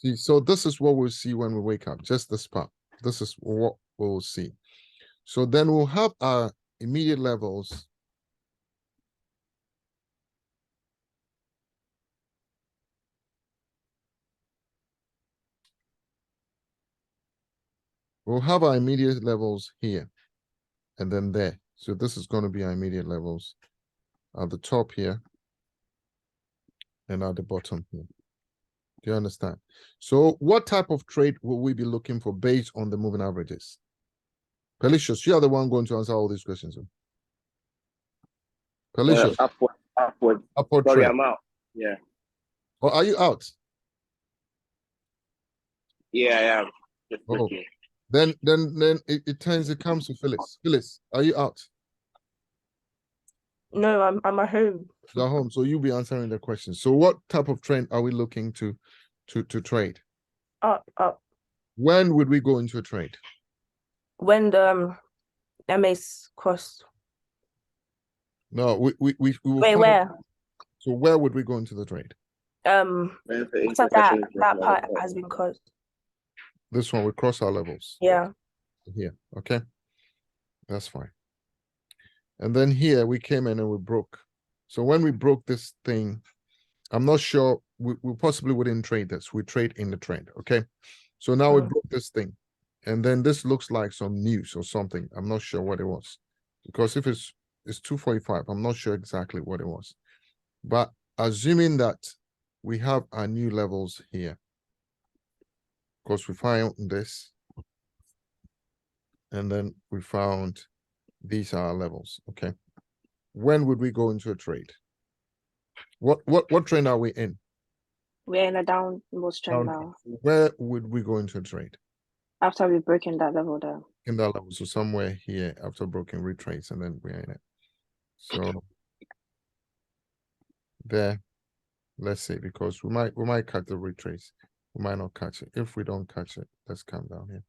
See, so this is what we'll see when we wake up, just this part. This is what we'll see. So then we'll have our immediate levels. We'll have our immediate levels here and then there. So this is going to be our immediate levels at the top here and at the bottom here. Do you understand? So what type of trade will we be looking for based on the moving averages? Pelicious, you are the one going to answer all these questions. Pelicious. Upward. Upward Sorry, trade. I'm out. Yeah. Or are you out? Yeah, I am. Just Oh. looking. Then it comes to Phyllis. Phyllis, are you out? No, I'm at home. You're home, so you'll be answering the question. So what type of trend are we looking to trade? Up. When would we go into a trade? When the MA's crossed. No, we will Wait, where? So where would we go into the trade? After that part has been crossed. This one, we cross our levels. Yeah. Here, okay. That's fine. And then here we came in and we broke. So when we broke this thing, I'm not sure, we possibly wouldn't trade this. We trade in the trend, okay? So now we broke this thing. And then this looks like some news or something. I'm not sure what it was. Because if it's 245, I'm not sure exactly what it was. But assuming that we have our new levels here, because we found this, and then we found these are our levels, okay? When would we go into a trade? What trend are we in? We're in a downward trend now. Where would we go into a trade? After we've broken that level down. In that level, so somewhere here after broken retrace, and then we're in it. So there, let's see, because we might catch the retrace. We might not catch it. If we don't catch it, let's come down here.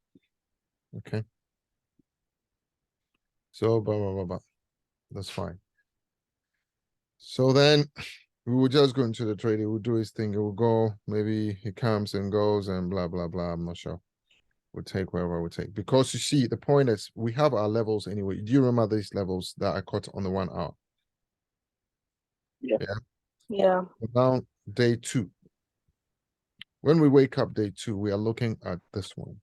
Okay. So blah blah blah blah. That's fine. So then we will just go into the trade. It will do his thing. It will go. Maybe he comes and goes and blah blah blah. I'm not sure. We'll take wherever we take, because you see, the point is we have our levels anyway. Do you remember these levels that I caught on the 1 hour? Yeah. Now day 2. When we wake up day 2, we are looking at this one.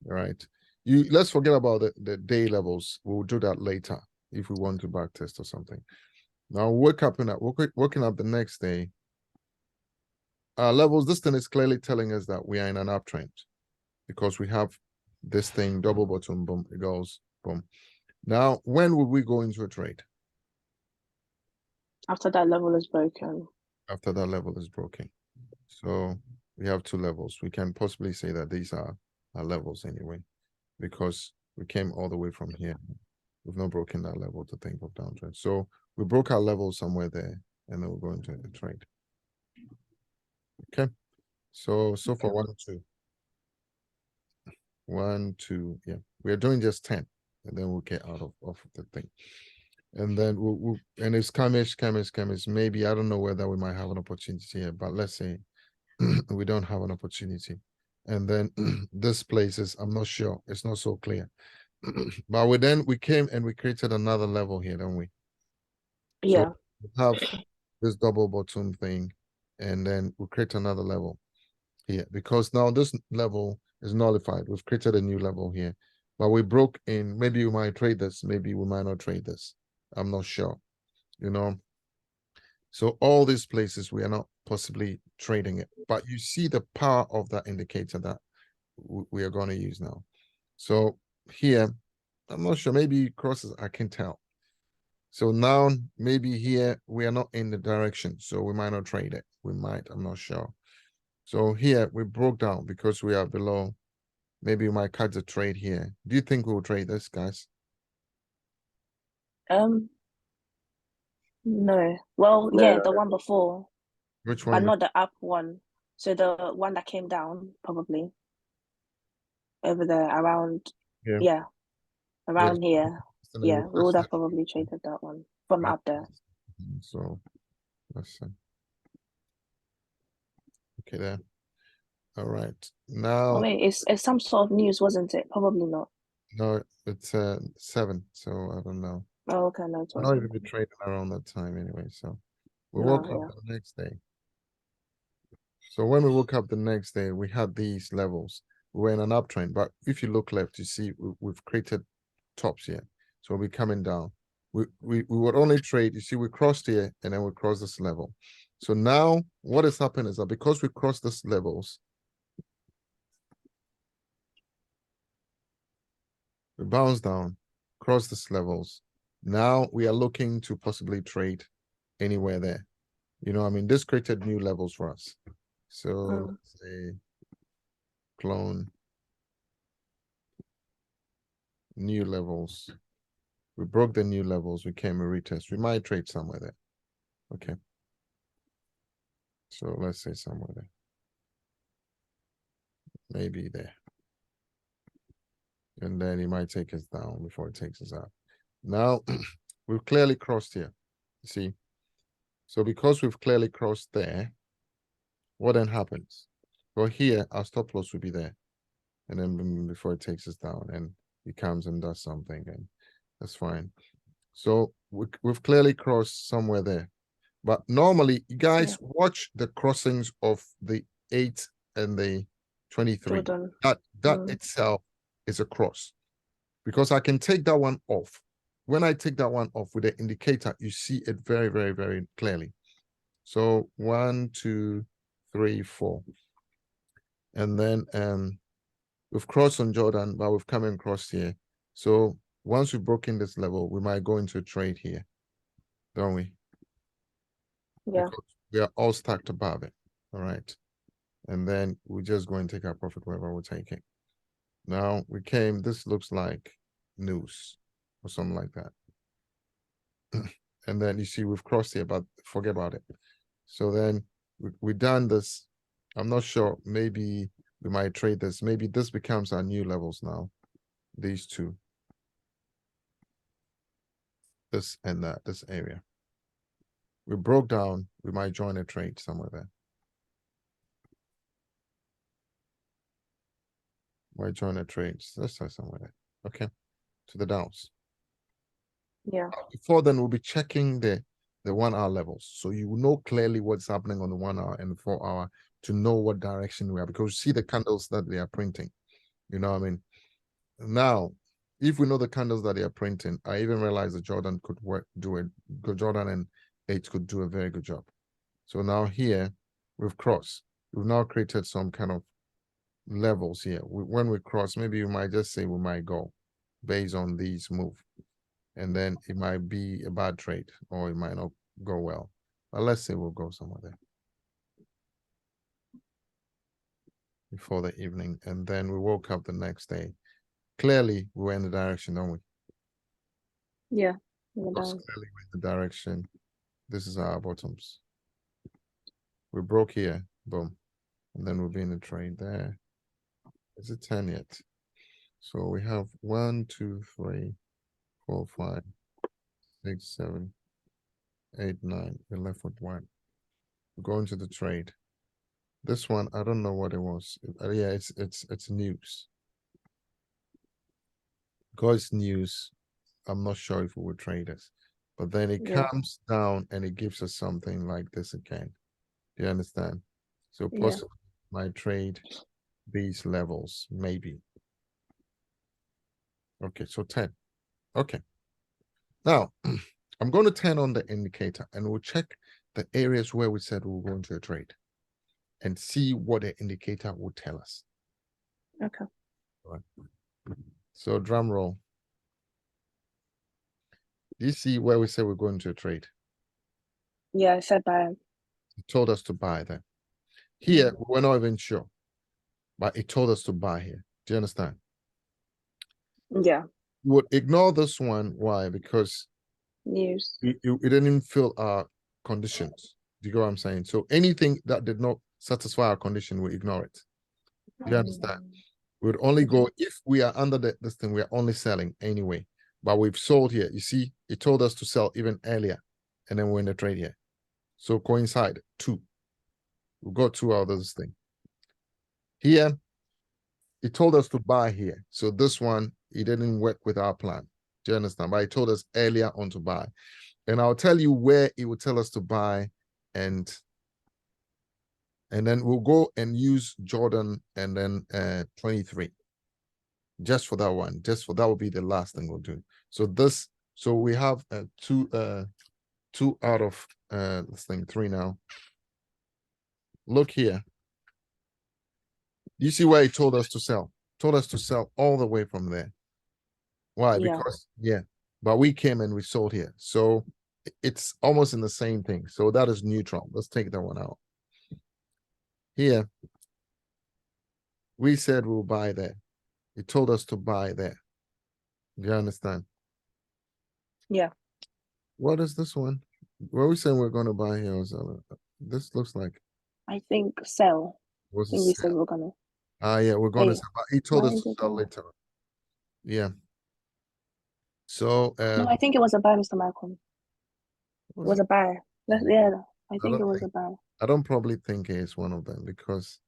All right. Let's forget about the day levels. We'll do that later if we want to back test or something. Now wake up waking up the next day. Our levels, this thing is clearly telling us that we are in an uptrend, because we have this thing, double bottom, boom, it goes, boom. Now, when will we go into a trade? After that level is broken. After that level is broken. So we have 2 levels. We can possibly say that these are our levels anyway, because we came all the way from here. We've not broken that level to think of downtrend. So we broke our level somewhere there, and then we're going to a trade. Okay. So for 1, 2. 1, 2, yeah. We are doing just 10, and then we'll get out of the thing. And then we'll and it's skirmish. Maybe I don't know whether we might have an opportunity here, but let's say we don't have an opportunity. And then this place is, I'm not sure, it's not so clear. But we came and we created another level here, don't we? Yeah. So we have this double bottom thing, and then we create another level here, because now this level is nullified. We've created a new level here, but we broke in. Maybe we might trade this, maybe we might not trade this. I'm not sure, you know. So all these places we are not possibly trading it, but you see the power of that indicator that we are going to use now. So here, I'm not sure, maybe crosses, I can tell. So now maybe here we are not in the direction, so we might not trade it. We might, I'm not sure. So here we broke down because we are below. Maybe we might cut the trade here. Do you think we'll trade this, guys? No. Well, No, yeah, no, the no. one before, Which but one? not the up one. So the one that came down, probably. Over there, around, Yeah. yeah, around here. And then Yeah, we'll we would catch have probably traded that one from that. up there. So let's see. Okay, there. All right. Oh Now, wait, it's some sort of news, wasn't it? Probably not. no, it's 7, so I don't know. Oh, okay, no, it We're not even wasn't. be trading around that time anyway, so we No, woke up yeah. the next day. So when we woke up the next day, we had these levels. We were in an uptrend, but if you look left, you see we've created tops here. So we're coming down. We would only trade, you see, we crossed here and then we crossed this level. So now what has happened is that because we crossed these levels, we bounce down, cross these levels. Now we are looking to possibly trade anywhere there. You know, I mean, this created new levels for us. So let's say clone new levels. We broke the new levels. We came a retest. We might trade somewhere there. Okay. So let's say somewhere there. Maybe there. And then he might take us down before it takes us out. Now we've clearly crossed here. You see? So because we've clearly crossed there, what then happens? Well, here our stop loss will be there. And then before it takes us down and he comes and does something, and that's fine. So we've clearly crossed somewhere there. But normally, you guys watch the crossings of the 8 and the 23. Jordan. That itself is a cross. Because I can take that one off. When I take that one off with the indicator, you see it very, very, very clearly. So 1, 2, 3, 4. And then we've crossed on Jordan, but we've come and crossed here. So once we've broken this level, we might go into a trade here, don't we? Yeah. Because we are all stacked above it. All right. And then we just go and take our profit wherever we're taking. Now we came, this looks like news or something like that. And then you see we've crossed here, but forget about it. So then we done this. I'm not sure. Maybe we might trade this. Maybe this becomes our new levels now. These two. This and that, this area. We broke down. We might join a trade somewhere there. Might join a trade. Let's try somewhere there. Okay. To the downs. Yeah. Before then, we'll be checking the 1 hour levels. So you will know clearly what's happening on the 1 hour and the 4 hour to know what direction we are, because you see the candles that they are printing. You know what I mean? Now, if we know the candles that they are printing, I even realized that Jordan could Jordan and 8 could do a very good job. So now here we've crossed. We've now created some kind of levels here. When we cross, maybe you might just say we might go based on these move. And then it might be a bad trade or it might not go well. But let's say we'll go somewhere there before the evening. And then we woke up the next day. Clearly, we were in the direction, don't we? Yeah. Clearly, we're in the direction. This is our bottoms. We broke here, boom. And then we'll be in the trade there. Is it 10 yet? So we have 1, 2, 3, 4, 5, 6, 7, 8, 9. We're left with 1. We're going to the trade. This one, I don't know what it was. Yeah, it's news. Because it's news, I'm not sure if we would trade this. But then it comes down and it gives us something like this again. Do you understand? So possibly might trade these levels, maybe. Okay, so 10. Okay. Now, I'm going to turn on the indicator and we'll check the areas where we said we were going to a trade and see what the indicator will tell us. Okay. All right. So drum roll. Do you see where we said we're going to a trade? Yeah, I said buy. It told us to buy there. Here, we're not even sure, but it told us to buy here. Do you understand? Yeah. We would ignore this one. Why? Because News. it didn't fill our conditions. Do you get what I'm saying? So anything that did not satisfy our condition, we ignore it. Do you understand? We would only go if we are under this thing, we are only selling anyway. But we've sold here. You see, it told us to sell even earlier, and then we're in the trade here. So coincide 2. We got 2 out of this thing. Here, he told us to buy here. So this one, it didn't work with our plan. Do you understand? But he told us earlier on to buy. And I'll tell you where he would tell us to buy, and then we'll go and use Jordan and then 23. Just for that one. That will be the last thing we'll do. So we have two out of this thing, 3 now. Look here. You see where he told us to sell? Told us to sell all the way from there. Why? Yeah. Because but we came and we sold here. So it's almost in the same thing. So that is neutral. Let's take that one out. Here, we said we'll buy there. He told us to buy there. Do you understand? Yeah. What is this one? What are we saying we're going to buy here? This looks like. I think sell. Was I think we said we're gonna. yeah, we're going to sell. But he told why us is to it sell there? later. Yeah. So No, I think it was a buy, Mr. Malcolm. It was a buy. Yeah, I think it was a buy. I don't probably think it's one of them, because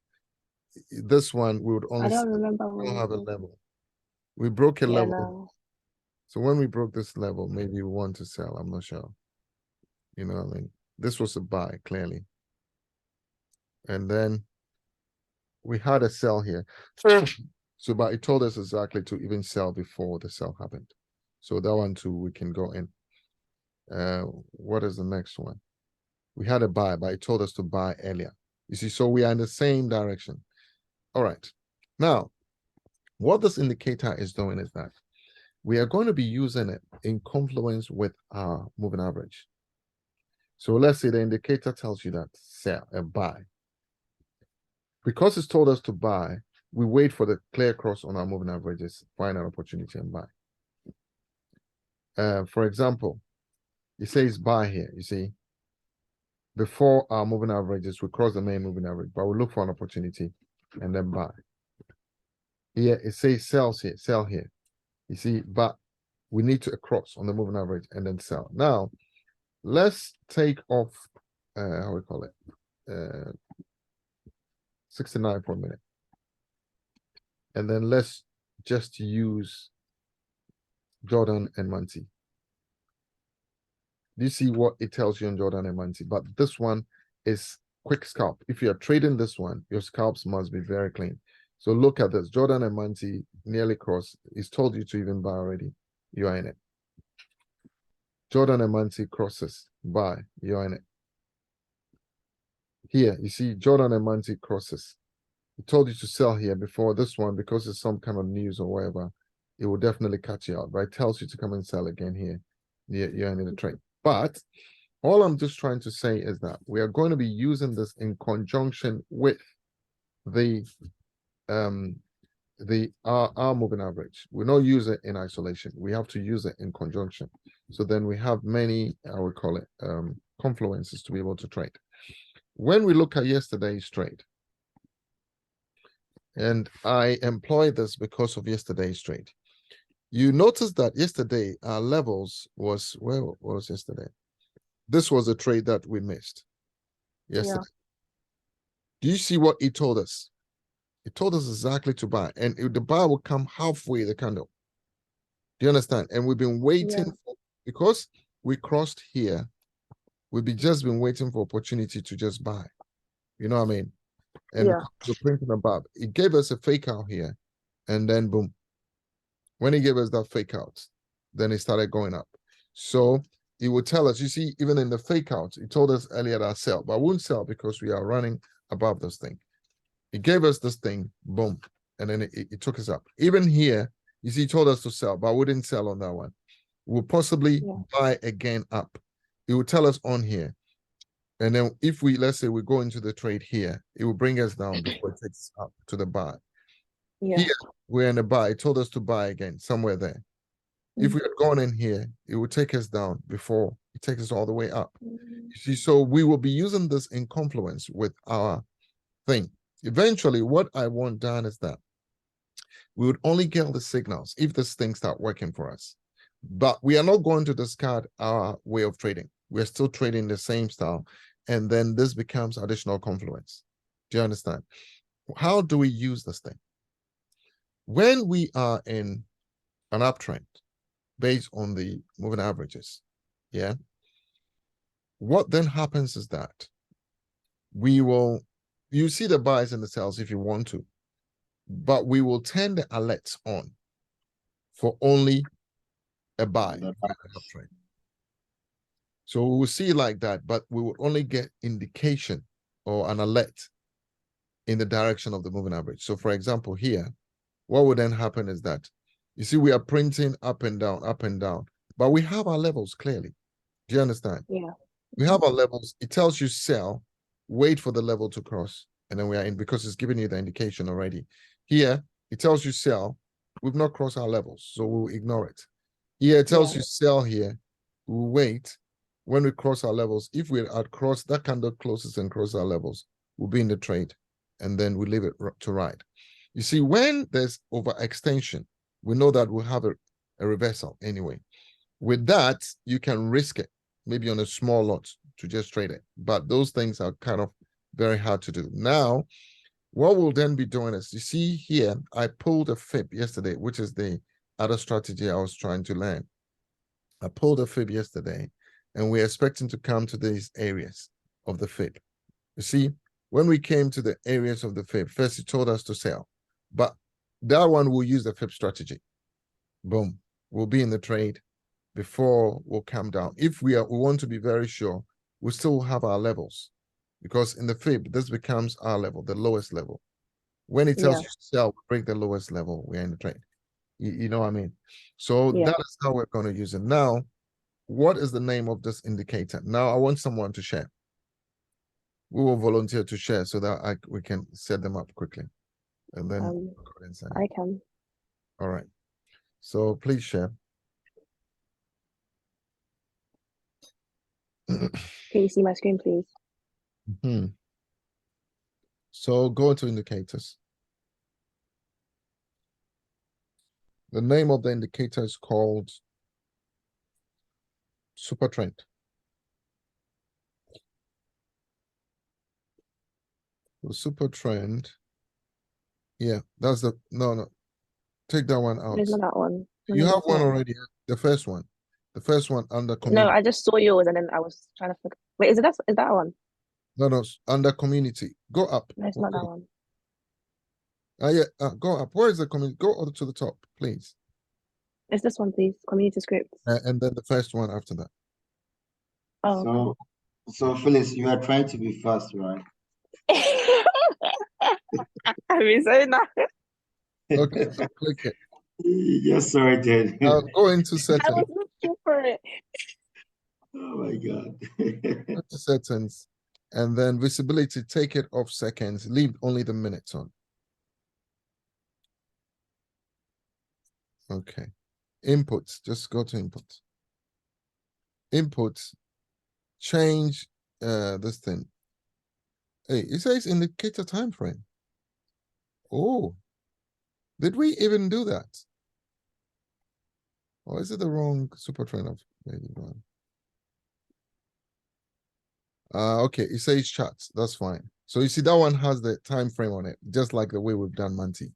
this one we would only I don't remember we don't what have a it was. level. We broke a Yeah, level. no. So when we broke this level, maybe we want to sell. I'm not sure. You know what I mean? This was a buy, clearly. And then we had a sell here. So, but it told us exactly to even sell before the sell happened. So that one too, we can go in. What is the next one? We had a buy, but it told us to buy earlier. You see, so we are in the same direction. All right. Now, what this indicator is doing is that we are going to be using it in confluence with our moving average. So let's say the indicator tells you that sell, a buy. Because it's told us to buy, we wait for the clear cross on our moving averages, find an opportunity and buy. For example, it says buy here, you see. Before our moving averages, we cross the main moving average, but we look for an opportunity and then buy. Here it says sells here, sell here. You see, but we need to cross on the moving average and then sell. Now, let's take off, how we call it, 69 for a minute. And then let's just use Jordan and Monty. Do you see what it tells you on Jordan and Monty? But this one is quick scalp. If you are trading this one, your scalps must be very clean. So look at this. Jordan and Monty nearly cross. It's told you to even buy already. You are in it. Jordan and Monty crosses. Buy. You're in it. Here, you see Jordan and Monty crosses. It told you to sell here before this one, because it's some kind of news or whatever. It will definitely catch you out, but it tells you to come and sell again here. You're in the trade. But all I'm just trying to say is that we are going to be using this in conjunction with the our moving average. We don't use it in isolation. We have to use it in conjunction. So then we have many, I would call it, confluences to be able to trade. When we look at yesterday's trade, and I employ this because of yesterday's trade, you notice that yesterday our levels was, where was yesterday? This was a trade that we missed yesterday. Yeah. Do you see what it told us? It told us exactly to buy, and the buy will come halfway the candle. Do you understand? And we've been waiting for, because we crossed here, we've just been waiting for opportunity to just buy. You know what I mean? And we're printing above. It gave us a fake out here, and then boom. When he gave us that fake out, then it started going up. So it would tell us, you see, even in the fake out, it told us earlier that sell, but I wouldn't sell because we are running above this thing. It gave us this thing, boom, and then it took us up. Even here, you see, it told us to sell, but I wouldn't sell on that one. We'll possibly buy again up. It will tell us on here. And then if we, let's say we go into the trade here, it will bring us down before it takes us up to the buy. Here, we're in the buy. It told us to buy again, somewhere there. If we had gone in here, it would take us down before it takes us all the way up. You see, so we will be using this in confluence with our thing. Eventually, what I want done is that we would only get the signals if this thing start working for us. But we are not going to discard our way of trading. We're still trading the same style. And then this becomes additional confluence. Do you understand? How do we use this thing? When we are in an uptrend based on the moving averages, yeah, what then happens is that you see the buys and the sells if you want to, but we will turn the alerts on for only a buy in an uptrend. So we will see like that, but we will only get indication or an alert in the direction of the moving average. So for example, here, what would then happen is that, you see, we are printing up and down, but we have our levels clearly. Do you understand? Yeah. We have our levels. It tells you sell, wait for the level to cross, and then we are in, because it's giving you the indication already. Here, it tells you sell. We've not crossed our levels, so we'll ignore it. Here, it tells you sell here. We'll wait. When we cross our levels, if we're at cross, that candle closes and cross our levels, we'll be in the trade, and then we leave it to ride. You see, when there's overextension, we know that we'll have a reversal anyway. With that, you can risk it, maybe on a small lot to just trade it. But those things are kind of very hard to do. Now, what we'll then be doing is, you see here, I pulled a fib yesterday, which is the other strategy I was trying to learn. I pulled a fib yesterday, and we're expecting to come to these areas of the fib. You see, when we came to the areas of the fib, first it told us to sell, but that one will use the fib strategy. Boom, we'll be in the trade before we'll come down. If we want to be very sure, we still have our levels, because in the fib, this becomes our level, the lowest level. When it tells you to sell, break the lowest level, we're in the trade. You know what I mean? So that is how we're going to use it. Now, what is the name of this indicator? Now, I want someone to share. We will volunteer to share so that we can set them up quickly. And then I can. All right. So please share. Can you see my screen, please? So go to indicators. The name of the indicator is called Super Trend. The Super Trend. Yeah, that's the no. Take that one out. There's not that one. You have one already. The first one. The first one under community. No, I just saw yours and then I was trying to figure. Wait, is that one? No, under community. Go up. No, it's not that one. Go up. Where is the community? Go up to the top, please. It's this one, please. Community scripts. And then the first one after that. Oh. So Phyllis, you are trying to be fast, right? I mean, so nice. Okay, so click it. Yes, sir, I did. Now go into I settings. was looking for it. Oh my God. Go to settings, and then visibility, take it off seconds, leave only the minutes on. Okay. Inputs, just go to inputs. Inputs, change this thing. Hey, it says indicator time frame. Oh, did we even do that? Or is it the wrong super trend of maybe one? Okay, it says charts. That's fine. So you see that one has the time frame on it, just like the way we've done Manti.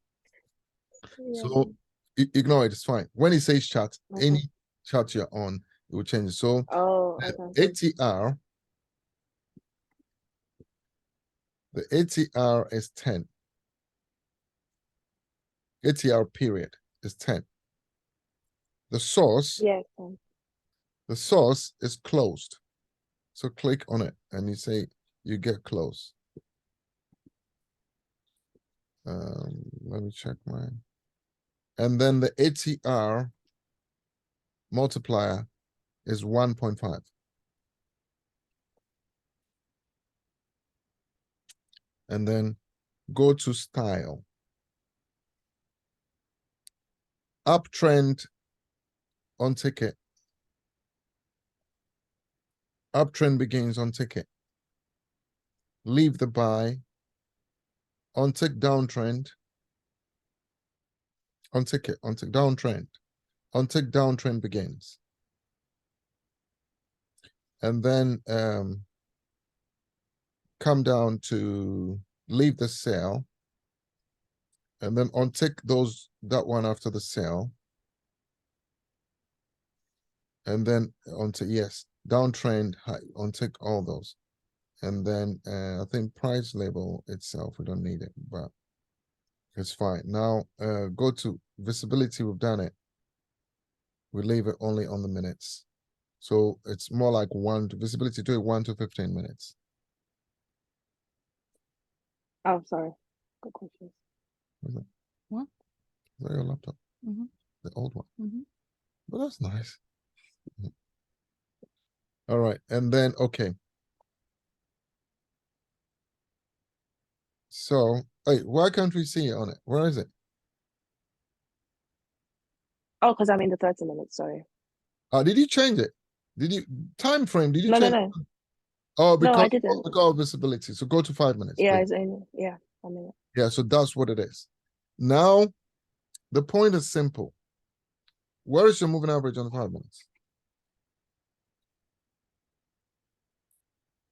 So ignore it. It's fine. When it says chart, any chart you're on, it will change. So ATR, the ATR is 10. ATR period is 10. The source, the source is closed. So click on it and you say you get close. Let me check mine. And then the ATR multiplier is 1.5. And then go to style. Uptrend on ticket. Uptrend begins on ticket. Leave the buy. On tick downtrend. On ticket, on tick downtrend. On tick downtrend begins. And then come down to leave the sale. And then untick that one after the sell. And then onto, yes, downtrend, high, untick all those. And then I think price label itself, we don't need it, but it's fine. Now go to visibility, we've done it. We leave it only on the minutes. So it's more like visibility, do it 1 to 15 minutes. Oh, sorry. Got confused. Is it? What? Is that your laptop? Mhm. The old one. Mhm. But that's nice. All right, and then, okay. So, wait, why can't we see it on it? Where is it? Oh, because I'm in the 30 minutes, sorry. Did you change it? Did you, time frame, did you No, no, change? no. Oh, No, I because didn't. of visibility. So go to 5 minutes, Yeah, please. it's in, yeah, I'm in it. Yeah, so that's what it is. Now, the point is simple. Where is your moving average on the 5 minutes?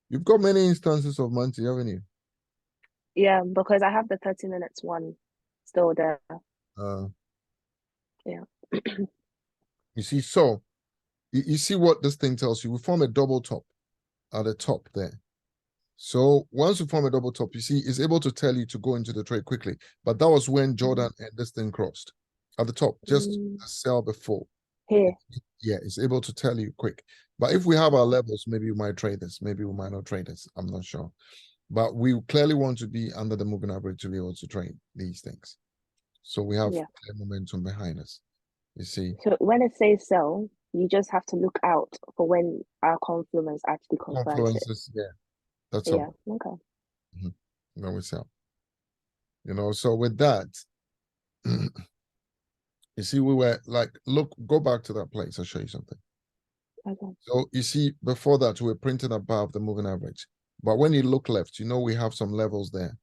You've got many instances of Monty, haven't you? Yeah, because I have the 30 minutes one still there. Uh, Yeah. You see, so you see what this thing tells you. We form a double top at the top there. So once you form a double top, you see, it's able to tell you to go into the trade quickly. But that was when Jordan and this thing crossed at the top, just a sell before. Here. Yeah, it's able to tell you quick. But if we have our levels, maybe we might trade this, maybe we might not trade this. I'm not sure. But we clearly want to be under the moving average to be able to trade these things. So we have Yeah. clear momentum behind us. You see, So when it says sell, you just have to look out for when our confluence actually confirms it. confluences, yeah, that's all. Yeah, okay. No, we sell. You know, so with that, you see, we were like, look, go back to that place. I'll show you something. Okay. So you see, before that, we were printing above the moving average. But when you look left, you know, we have some levels there.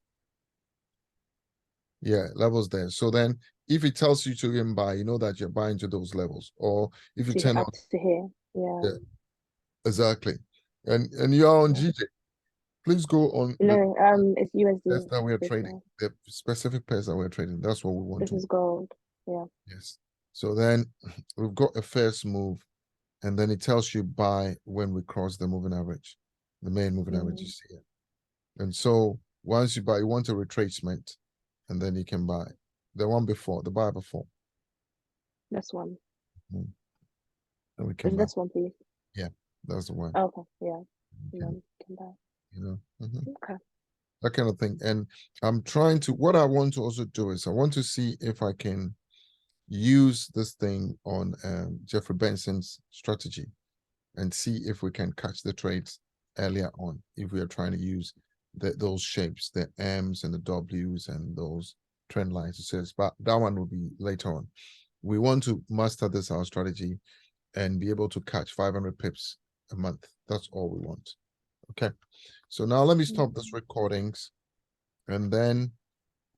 Yeah, levels there. So then if it tells you to even buy, you know that you're buying to those levels. Or if you To turn up on, to here. Yeah. yeah, exactly. And you're on Yeah. GJ. Please go on the No, it's pairs USD. that we are This trading, one. the specific pairs that we're trading. That's what we want This to. is gold. Yeah. Yes. So then we've got a first move, and then it tells you buy when we cross the moving average, the main moving average you see it. And so once you buy, you want a retracement, and then you can buy the one before, the buy before, This one. and we can Is buy. this one, please? That's the one. Okay. Yeah. You And can, then can buy. you know, Okay. that kind of thing. And I'm trying to. What I want to also do is I want to see if I can use this thing on Jeffrey Benson's strategy and see if we can catch the trades earlier on if we are trying to use those shapes, the M's and the W's and those trend lines. It says, but that one will be later on. We want to master this our strategy and be able to catch 500 pips a month. That's all we want. Okay. So now let me stop this recordings and then